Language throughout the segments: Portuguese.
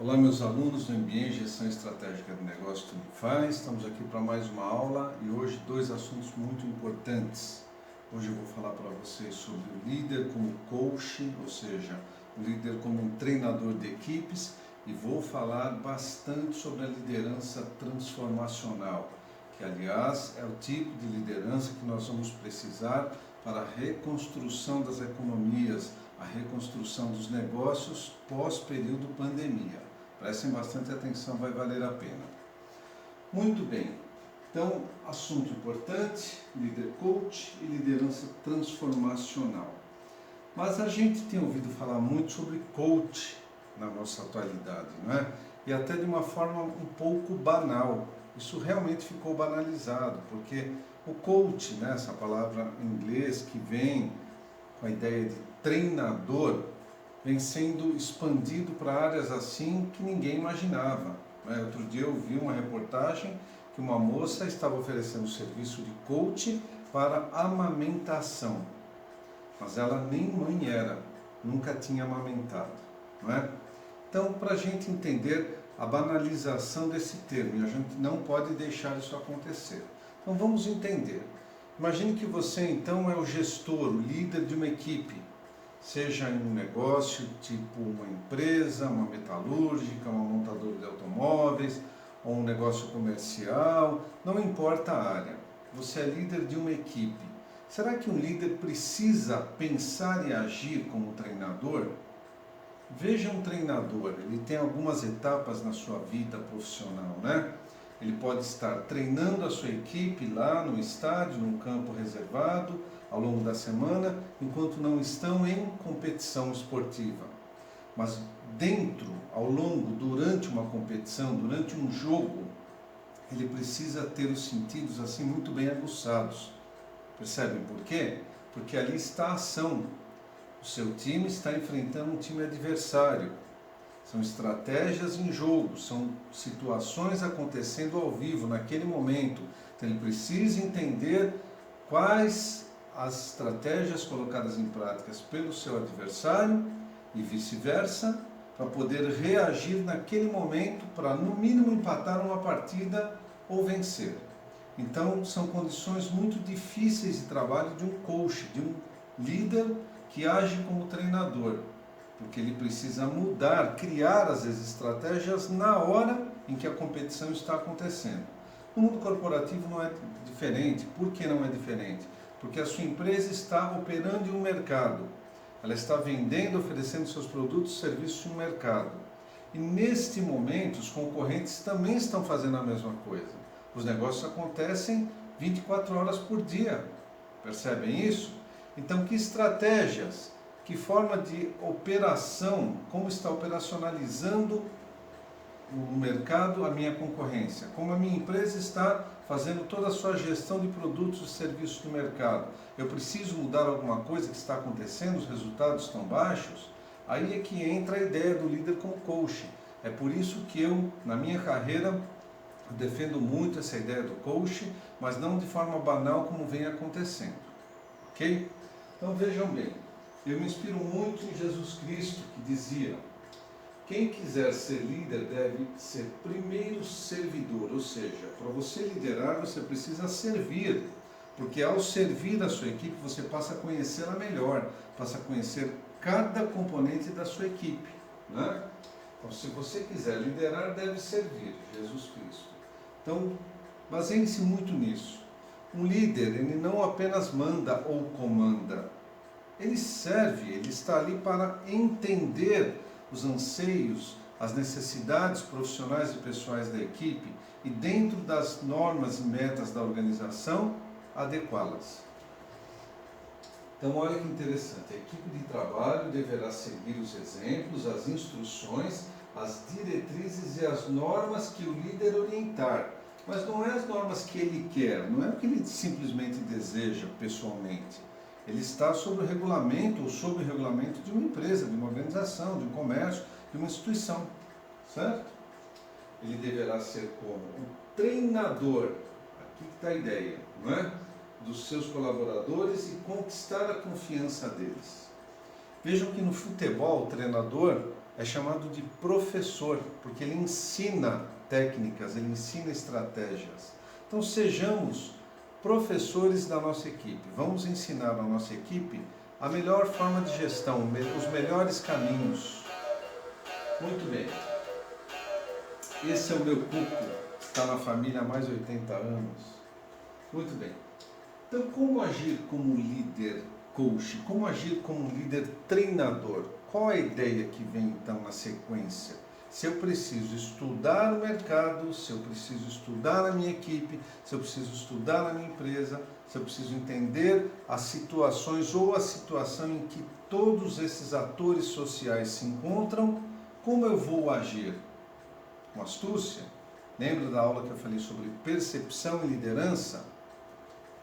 Olá, meus alunos do MBA em Gestão Estratégica de Negócio do Unifaz. Estamos aqui para mais uma aula e hoje dois assuntos muito importantes. Hoje eu vou falar para vocês sobre o líder como coach, ou seja, o líder como um treinador de equipes, e vou falar bastante sobre a liderança transformacional, que aliás é o tipo de liderança que nós vamos precisar para a reconstrução das economias, a reconstrução dos negócios pós-período pandemia. Prestem bastante atenção, vai valer a pena. Muito bem, então, assunto importante, líder coach e liderança transformacional. Mas a gente tem ouvido falar muito sobre coach na nossa atualidade, não é? E até de uma forma um pouco banal. Isso realmente ficou banalizado, porque o coach, né, essa palavra em inglês que vem com a ideia de treinador, vem sendo expandido para áreas assim que ninguém imaginava. Outro dia eu vi uma reportagem que uma moça estava oferecendo serviço de coach para amamentação, mas ela nem mãe era, nunca tinha amamentado, não é? Então, para a gente entender a banalização desse termo, e a gente não pode deixar isso acontecer. Então vamos entender. Imagine que você então é o gestor, o líder de uma equipe, seja em um negócio tipo uma empresa, uma metalúrgica, uma montadora de automóveis, ou um negócio comercial, não importa a área. Você é líder de uma equipe. Será que um líder precisa pensar e agir como treinador? Veja um treinador, ele tem algumas etapas na sua vida profissional, né? Ele pode estar treinando a sua equipe lá no estádio, num campo reservado, ao longo da semana, enquanto não estão em competição esportiva. Mas dentro, ao longo, durante uma competição, durante um jogo, ele precisa ter os sentidos assim muito bem aguçados. Percebem por quê? Porque ali está a ação. O seu time está enfrentando um time adversário. São estratégias em jogo, são situações acontecendo ao vivo, naquele momento. Então ele precisa entender quais as estratégias colocadas em práticas pelo seu adversário e vice-versa, para poder reagir naquele momento, para no mínimo empatar uma partida ou vencer. Então são condições muito difíceis de trabalho de um coach, de um líder que age como treinador, porque ele precisa mudar, criar às vezes estratégias na hora em que a competição está acontecendo. No mundo corporativo não é diferente. Por que não é diferente? Porque a sua empresa está operando em um mercado, ela está vendendo, oferecendo seus produtos e serviços no mercado. E neste momento os concorrentes também estão fazendo a mesma coisa. Os negócios acontecem 24 horas por dia. Percebem isso? Então, que estratégias, que forma de operação, como está operacionalizando no mercado a minha concorrência, como a minha empresa está fazendo toda a sua gestão de produtos e serviços no mercado. Eu preciso mudar alguma coisa que está acontecendo, os resultados estão baixos? Aí é que entra a ideia do líder como coach. É por isso que eu, na minha carreira, defendo muito essa ideia do coach, mas não de forma banal como vem acontecendo. Ok? Então vejam bem, eu me inspiro muito em Jesus Cristo, que dizia: quem quiser ser líder deve ser primeiro servidor, ou seja, para você liderar você precisa servir, porque ao servir a sua equipe você passa a conhecê-la melhor, passa a conhecer cada componente da sua equipe, né? Então, se você quiser liderar, deve servir Jesus Cristo. Então, baseiem-se muito nisso. Um líder, ele não apenas manda ou comanda, ele serve, ele está ali para entender os anseios, as necessidades profissionais e pessoais da equipe e, dentro das normas e metas da organização, adequá-las. Então, olha que interessante, a equipe de trabalho deverá seguir os exemplos, as instruções, as diretrizes e as normas que o líder orientar. Mas não é as normas que ele quer, não é o que ele simplesmente deseja pessoalmente. Ele está sob o regulamento ou sob o regulamento de uma empresa, de uma organização, de um comércio, de uma instituição, certo? Ele deverá ser como um treinador, aqui está a ideia, não é? Dos seus colaboradores e conquistar a confiança deles. Vejam que no futebol, o treinador é chamado de professor, porque ele ensina técnicas, ele ensina estratégias. Então sejamos professores da nossa equipe, vamos ensinar a nossa equipe a melhor forma de gestão, os melhores caminhos. Muito bem, esse é o meu cuco, está na família há mais de 80 anos. Muito bem, então como agir como líder coach, como agir como líder treinador? Qual a ideia que vem então na sequência? Se eu preciso estudar o mercado, se eu preciso estudar a minha equipe, se eu preciso estudar a minha empresa, se eu preciso entender as situações ou a situação em que todos esses atores sociais se encontram, como eu vou agir? Com astúcia? Lembra da aula que eu falei sobre percepção e liderança?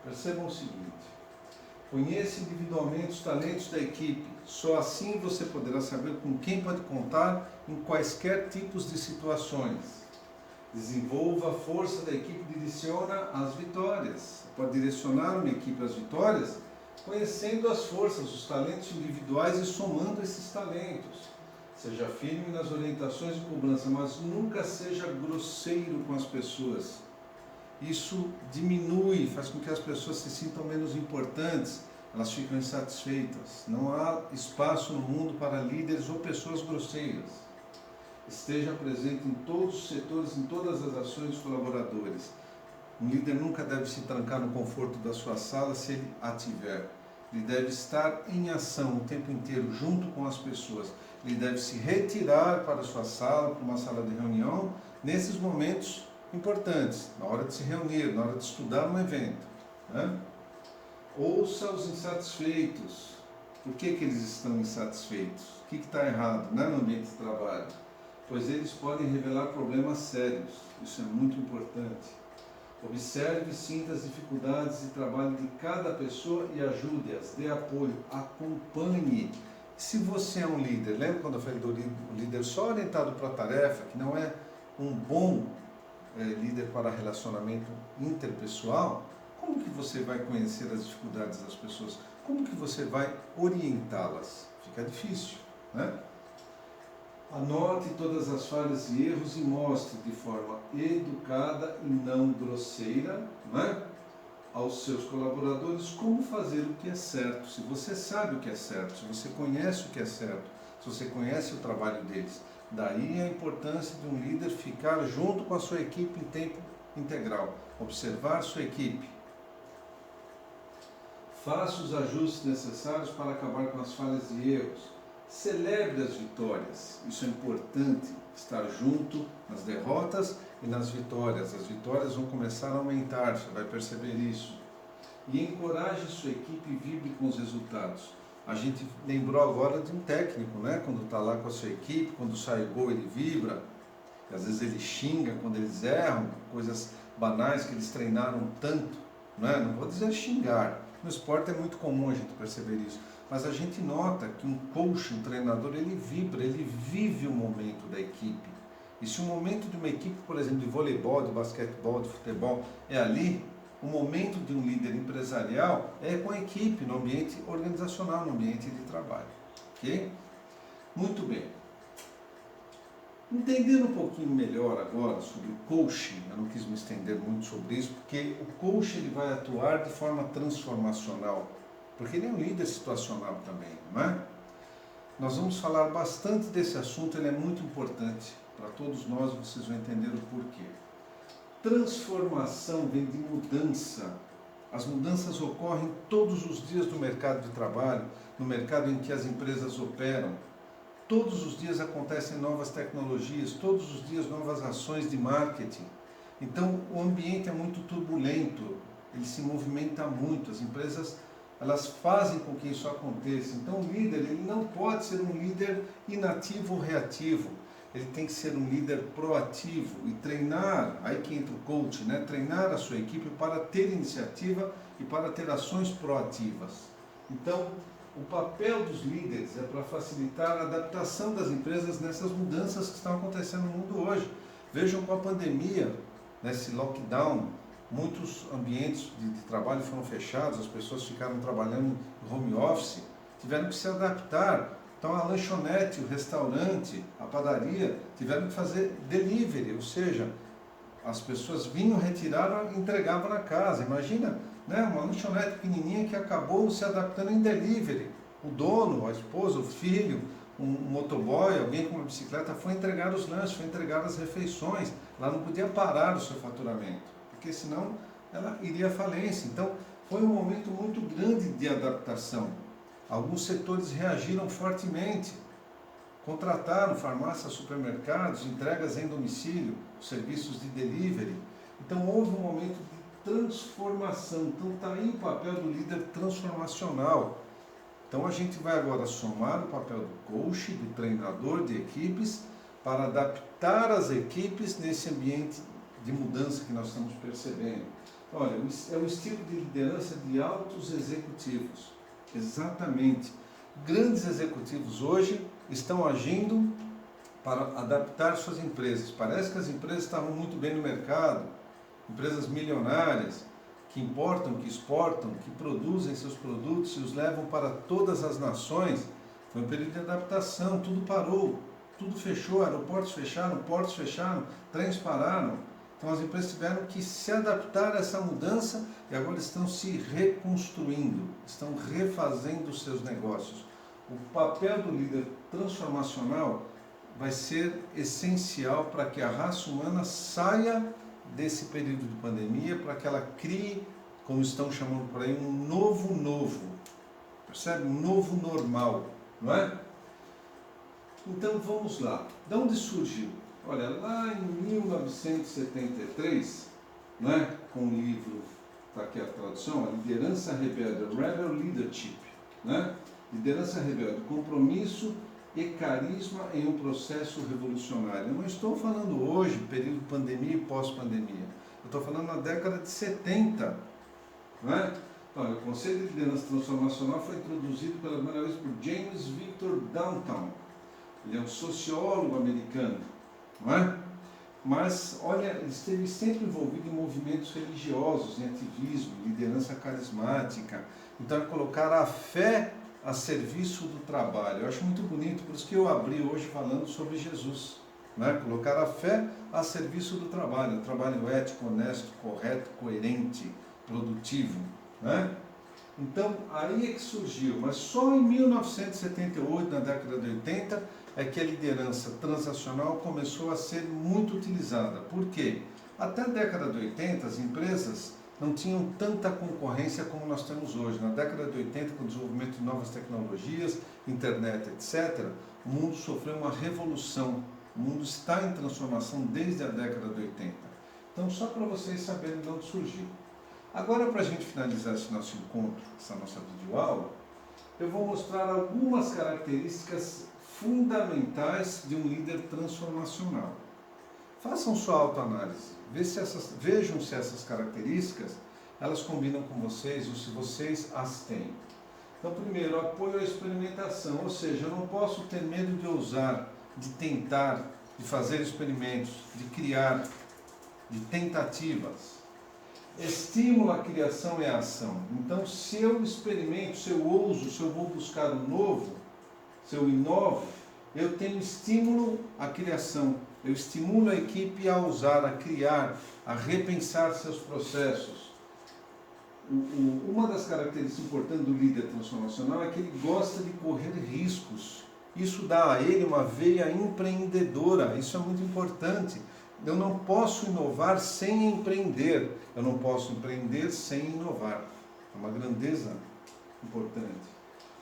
Percebam o seguinte: conheça individualmente os talentos da equipe, só assim você poderá saber com quem pode contar em quaisquer tipos de situações. Desenvolva a força da equipe e direciona as vitórias. Você pode direcionar uma equipe às vitórias conhecendo as forças, os talentos individuais e somando esses talentos. Seja firme nas orientações e cobrança, mas nunca seja grosseiro com as pessoas. Isso diminui, faz com que as pessoas se sintam menos importantes, elas ficam insatisfeitas. Não há espaço no mundo para líderes ou pessoas grosseiras. Esteja presente em todos os setores, em todas as ações dos colaboradores. Um líder nunca deve se trancar no conforto da sua sala se ele a tiver. Ele deve estar em ação o tempo inteiro, junto com as pessoas. Ele deve se retirar para a sua sala, para uma sala de reunião, nesses momentos importantes, na hora de se reunir, na hora de estudar um evento. Né? Ouça os insatisfeitos. Por que eles estão insatisfeitos? O que está errado, né, no ambiente de trabalho? Pois eles podem revelar problemas sérios. Isso é muito importante. Observe e sinta as dificuldades de trabalho de cada pessoa e ajude-as, dê apoio, acompanhe. Se você é um líder, lembra quando eu falei do líder só orientado para a tarefa, que não é um bom líder para relacionamento interpessoal, como que você vai conhecer as dificuldades das pessoas? Como que você vai orientá-las? Fica difícil, né? Anote todas as falhas e erros e mostre de forma educada e não grosseira, né, aos seus colaboradores como fazer o que é certo. Se você sabe o que é certo, se você conhece o que é certo, se você conhece o trabalho deles, daí a importância de um líder ficar junto com a sua equipe em tempo integral, observar sua equipe. Faça os ajustes necessários para acabar com as falhas e erros. Celebre as vitórias. Isso é importante, estar junto nas derrotas e nas vitórias. As vitórias vão começar a aumentar, você vai perceber isso. E encoraje sua equipe e vibre com os resultados. A gente lembrou agora de um técnico, né? Quando está lá com a sua equipe, quando sai gol ele vibra, e às vezes ele xinga quando eles erram, coisas banais que eles treinaram tanto, né? Não vou dizer xingar, no esporte é muito comum a gente perceber isso, mas a gente nota que um coach, um treinador, ele vibra, ele vive o momento da equipe. E se o momento de uma equipe, por exemplo, de voleibol, de basquetebol, de futebol, é ali, o momento de um líder empresarial é com a equipe, no ambiente organizacional, no ambiente de trabalho. Ok? Muito bem. Entendendo um pouquinho melhor agora sobre o coaching, eu não quis me estender muito sobre isso, porque o coaching ele vai atuar de forma transformacional, porque ele é um líder situacional também, não é? Nós vamos falar bastante desse assunto, ele é muito importante para todos nós, vocês vão entender o porquê. Transformação vem de mudança. As mudanças ocorrem todos os dias no mercado de trabalho, no mercado em que as empresas operam. Todos os dias acontecem novas tecnologias, todos os dias novas ações de marketing. Então o ambiente é muito turbulento, ele se movimenta muito, as empresas elas fazem com que isso aconteça. Então o líder ele não pode ser um líder inativo ou reativo, ele tem que ser um líder proativo e treinar, aí que entra o coach, né? Treinar a sua equipe para ter iniciativa e para ter ações proativas. Então o papel dos líderes é para facilitar a adaptação das empresas nessas mudanças que estão acontecendo no mundo hoje. Vejam com a pandemia, nesse lockdown, muitos ambientes de trabalho foram fechados, as pessoas ficaram trabalhando em home office, tiveram que se adaptar Então a lanchonete, o restaurante, a padaria tiveram que fazer delivery, ou seja, as pessoas vinham, retiraram e entregavam na casa. Imagina, né, uma lanchonete pequenininha que acabou se adaptando em delivery. O dono, a esposa, o filho, um motoboy, alguém com uma bicicleta foi entregar os lanches, foi entregar as refeições. Ela não podia parar o seu faturamento, porque senão ela iria à falência. Então foi um momento muito grande de adaptação. Alguns setores reagiram fortemente, contrataram farmácias, supermercados, entregas em domicílio, serviços de delivery. Então houve um momento de transformação. Então está aí o papel do líder transformacional. Então a gente vai agora somar o papel do coach, do treinador de equipes, para adaptar as equipes nesse ambiente de mudança que nós estamos percebendo. Olha, é o estilo de liderança de altos executivos. Exatamente. Grandes executivos hoje estão agindo para adaptar suas empresas. Parece que as empresas estavam muito bem no mercado, empresas milionárias, que importam, que exportam, que produzem seus produtos e os levam para todas as nações. Foi um período de adaptação, tudo parou, tudo fechou, aeroportos fecharam, portos fecharam, trens pararam. Então as empresas tiveram que se adaptar a essa mudança e agora estão se reconstruindo, estão refazendo os seus negócios. O papel do líder transformacional vai ser essencial para que a raça humana saia desse período de pandemia, para que ela crie, como estão chamando por aí, um novo, percebe? Um novo normal, não é? Então vamos lá. De onde surgiu? Olha, lá em 1973, né, com o livro, está aqui a tradução, A Liderança Rebelde, Rebel Leadership, né? Liderança rebelde, compromisso e carisma em um processo revolucionário. Eu não estou falando hoje, período pandemia e pós-pandemia. Eu estou falando na década de 70. Né? Então, o conceito de liderança transformacional foi introduzido pela primeira vez por James Victor Downtown. Ele é um sociólogo americano. Não é? Mas, olha, ele esteve sempre envolvido em movimentos religiosos, em ativismo, liderança carismática. Então, é colocar a fé a serviço do trabalho. Eu acho muito bonito, por isso que eu abri hoje falando sobre Jesus. Né? Colocar a fé a serviço do trabalho. Um trabalho ético, honesto, correto, coerente, produtivo. Né? Então, aí é que surgiu, mas só em 1978, na década de 80, é que a liderança transacional começou a ser muito utilizada. Por quê? Até a década de 80, as empresas não tinham tanta concorrência como nós temos hoje. Na década de 80, com o desenvolvimento de novas tecnologias, internet, etc., o mundo sofreu uma revolução. O mundo está em transformação desde a década de 80. Então, só para vocês saberem de onde surgiu. Agora, para a gente finalizar esse nosso encontro, essa nossa videoaula, eu vou mostrar algumas características fundamentais de um líder transformacional. Façam sua autoanálise, vejam se essas características elas combinam com vocês ou se vocês as têm. Então, primeiro, apoio à experimentação, ou seja, eu não posso ter medo de ousar, de tentar, de fazer experimentos, de criar, de tentativas. Estímulo à criação e à ação. Então, se eu experimento, se eu ouso, se eu vou buscar o novo, se eu inovo, eu tenho estímulo à criação. Eu estimulo a equipe a ousar, a criar, a repensar seus processos. Uma das características importantes do líder transformacional é que ele gosta de correr riscos. Isso dá a ele uma veia empreendedora. Isso é muito importante. Eu não posso inovar sem empreender. Eu não posso empreender sem inovar. É uma grandeza importante.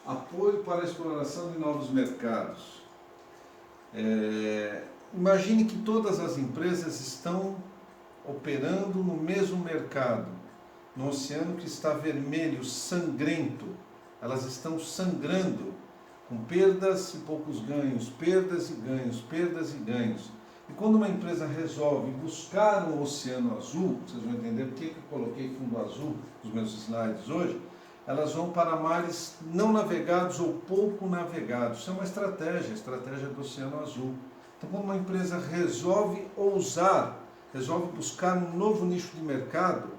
Apoio para a exploração de novos mercados. Imagine que todas as empresas estão operando no mesmo mercado, no oceano que está vermelho, sangrento. Elas estão sangrando, com perdas e poucos ganhos, perdas e ganhos, perdas e ganhos. E quando uma empresa resolve buscar um oceano azul, vocês vão entender por que eu coloquei fundo azul nos meus slides hoje, elas vão para mares não navegados ou pouco navegados. Isso é uma estratégia, a estratégia do oceano azul. Então, quando uma empresa resolve ousar, resolve buscar um novo nicho de mercado,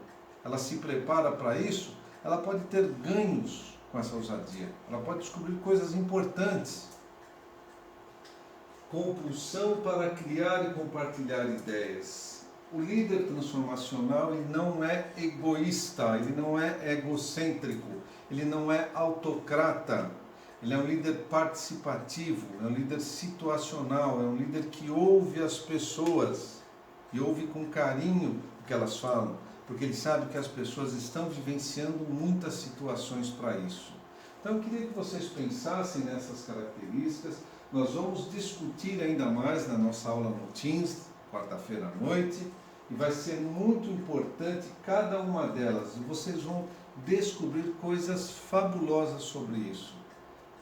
ela se prepara para isso, ela pode ter ganhos com essa ousadia. Ela pode descobrir coisas importantes. compulsão para criar e compartilhar ideias. O líder transformacional ele não é egoísta, ele não é egocêntrico, ele não é autocrata, ele é um líder participativo, é um líder situacional, é um líder que ouve as pessoas e ouve com carinho o que elas falam, porque ele sabe que as pessoas estão vivenciando muitas situações para isso. Então eu queria que vocês pensassem nessas características. Nós vamos discutir ainda mais na nossa aula no Teams, quarta-feira à noite, e vai ser muito importante cada uma delas. E vocês vão descobrir coisas fabulosas sobre isso.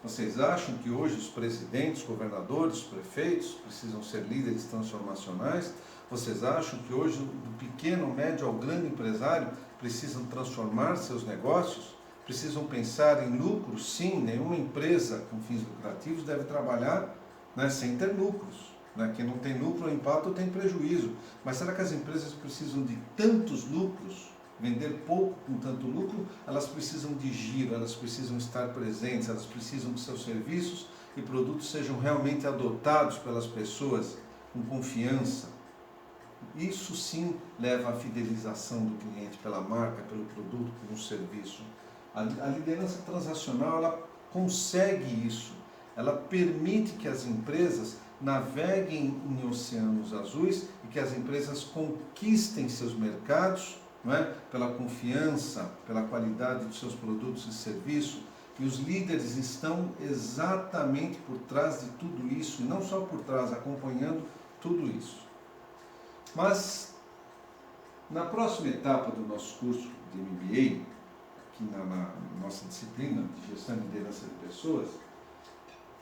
Vocês acham que hoje os presidentes, governadores, prefeitos precisam ser líderes transformacionais? Vocês acham que hoje do pequeno, médio ao grande empresário precisam transformar seus negócios? Precisam pensar em lucros? Sim, nenhuma empresa com fins lucrativos deve trabalhar, né, sem ter lucros. Né? Quem não tem lucro ou empata tem prejuízo. Mas será que as empresas precisam de tantos lucros? Vender pouco com tanto lucro? Elas precisam de giro, elas precisam estar presentes, elas precisam que seus serviços e produtos sejam realmente adotados pelas pessoas com confiança. Isso sim leva à fidelização do cliente pela marca, pelo produto, pelo serviço. A liderança transacional, ela consegue isso. Ela permite que as empresas naveguem em oceanos azuis e que as empresas conquistem seus mercados, não é? Pela confiança, pela qualidade dos seus produtos e serviços. E os líderes estão exatamente por trás de tudo isso, e não só por trás, acompanhando tudo isso. Mas, na próxima etapa do nosso curso de MBA, aqui na nossa disciplina de gestão e liderança de pessoas,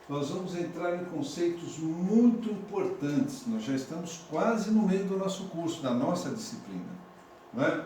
nós vamos entrar em conceitos muito importantes. Nós já estamos quase no meio do nosso curso, da nossa disciplina, não é?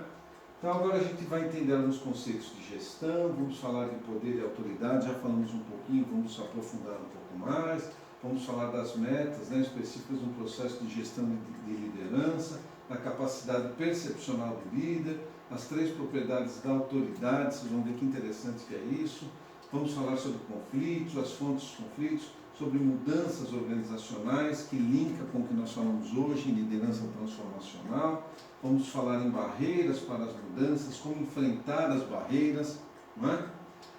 Então agora a gente vai entender alguns conceitos de gestão, vamos falar de poder e autoridade, já falamos um pouquinho, vamos aprofundar um pouco mais, vamos falar das metas, né, específicas no processo de gestão de liderança, da capacidade percepcional do líder, as 3 propriedades da autoridade, vocês vão ver que interessante que é isso. Vamos falar sobre conflitos, as fontes dos conflitos, sobre mudanças organizacionais, que linka com o que nós falamos hoje em liderança transformacional. Vamos falar em barreiras para as mudanças, como enfrentar as barreiras, não é?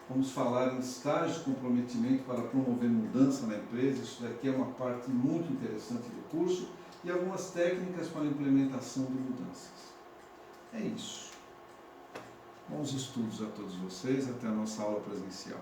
Vamos falar em estágios de comprometimento para promover mudança na empresa. Isso daqui é uma parte muito interessante do curso. E algumas técnicas para a implementação de mudanças. É isso. Bons estudos a todos vocês. Até a nossa aula presencial.